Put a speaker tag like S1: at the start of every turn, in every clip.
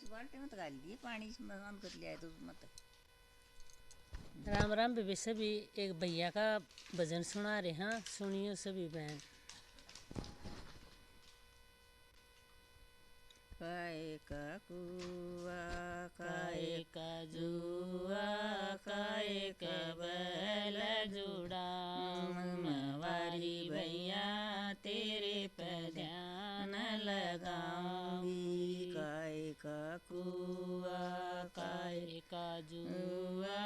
S1: बाल्टी में तो डाल दिए पानी में ऑन कर लिया है तो मत।
S2: राम राम बेबे सभी। एक भैया का भजन सुना रहे हैं, सुनियो सभी बहन।
S1: काए का कुआ काए का जुआ काए का बैल जुड़ा मवारी भैया तेरे पर ध्यान लगाऊंगी। काए का कुआ काए का जुआ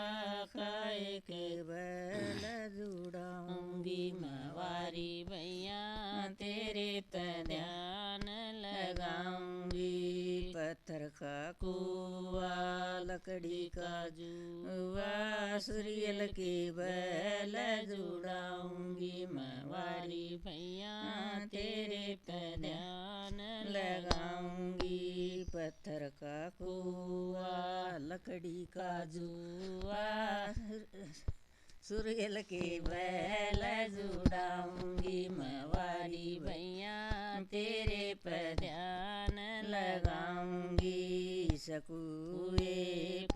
S1: काए के बैल जुड़ाऊंगी मवारी भैया तेरे पर ध्यान लगाऊंगी। पत्थर का कुआ लकड़ी का जुआ सूर्यल के बैल जुड़ाऊंगी मवारी भैया तेरे पर ध्यान लगाऊंगी। पत्थर का कुआ लकड़ी का जुआ सूर्यल के बैल जुड़ाऊंगी मवारी भैया तेरे पर ध्यान लगाऊंगी। सकुए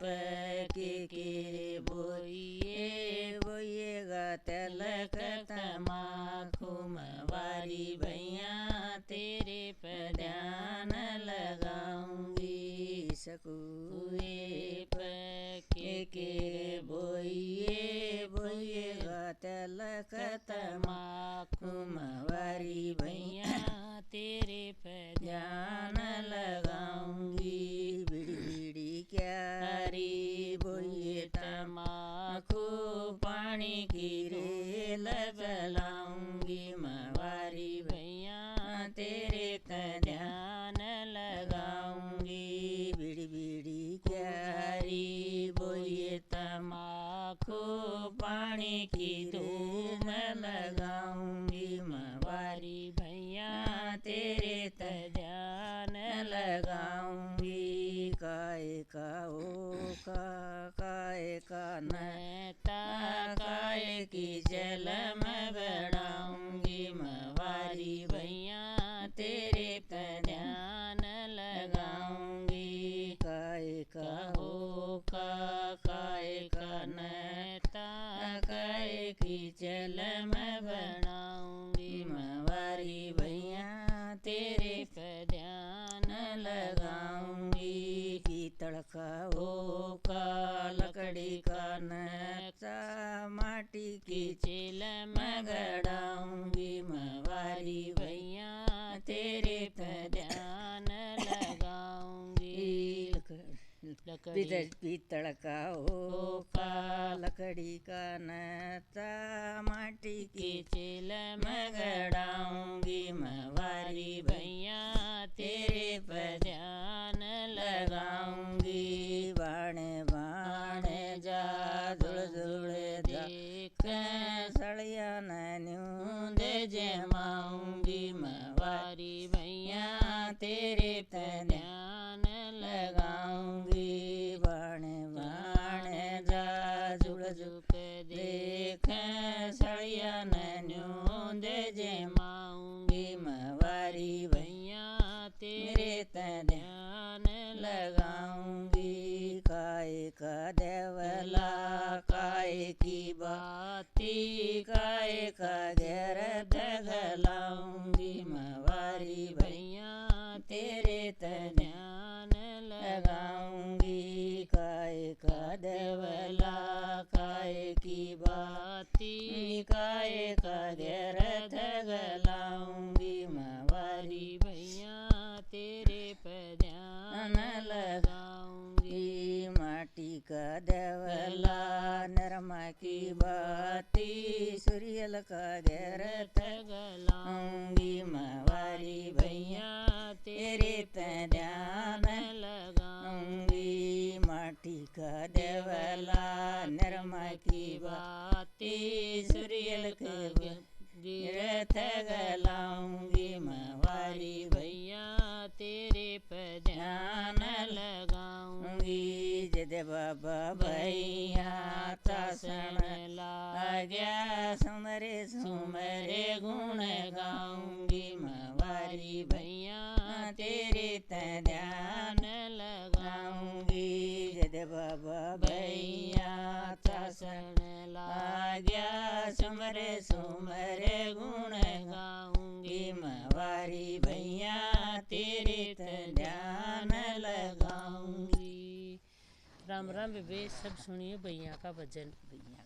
S1: के बोइए बोइएगा तिलक तमाकू मवारी भैया तेरे पर ध्यान लगाऊंगी। सकुए के बोइए बोइएगा तिलक तमाकू मवारी भैया तेरे पर ध्यान लगाऊंगी। बीड़ी बीड़ी क्यारी बोइए तमाकू पानी की रेल जलाऊंगी मवारी भैया तेरे पर ध्यान लगाऊंगी। बीड़ी बीड़ी क्यारी बोइए तमाकू पानी की धूम लगाऊंगी मवारी भैया तेरे पर ध्यान लगाऊंगी। काए का काए का नैता काए की जल में बढ़ाऊंगी मवारी भैया तेरे पर ध्यान लगाऊंगी। काए का काए का नैता काए की जल में बढ़ाऊंगी मवारी भैया तेरे पर ध्यान लगाऊंगी। पीतल का लकड़ी का नैता माटी की चेल में गड़ाऊंगी मवारी भैया तेरे पर ध्यान लगाऊंगी। पीतल का लकड़ी का नैता माटी की चेल में गड़ाऊंगी मवारी भैया तेरे पर ध्यान लगाऊंगी। बाणे बाणे जा धुड़ धुड़ देख सड़िया न्यूंद जमाऊंगी मवारी भैया तेरे पर ध्यान लगाऊंगी। बाणे बाणे जा जुड़ झुक देख सड़िया न्यूंद जमाऊंगी मवारी भैया तेरे पर ध्यान लगाऊंगी। काए का देवला काए की बाती काए का घेर दगलाऊंगी मवारी भैया तेरे पर ध्यान लगाऊंगी। काए का देवला काए की बाती काए का घेर दगलाऊंगी मवारी भैया तेरे पर ध्यान लगाऊंगी। माटी का देवला नरमा की बाती सूर्यल का घेर दगलाऊंगी मवारी भैया तेरे पर ध्यान लगाऊंगी। माटी का देवला नरमा की बाती सूर्यल का घेर दगलाऊंगी मवारी भैया तेरे पर ध्यान लगाऊंगी। जद बाबा भैया तासन लाग्या सुमरे सुमरे गुण गाऊंगी मवारी भैया तेरे पर ध्यान लगा। सब भैया चसन लाग्या सुमरे सुमरे गुण गाऊंगी मवारी भैया तीर्थ ध्यान लगाऊंगी।
S2: राम राम बेबे, सब सुनिए भैया का भजन।
S1: भैया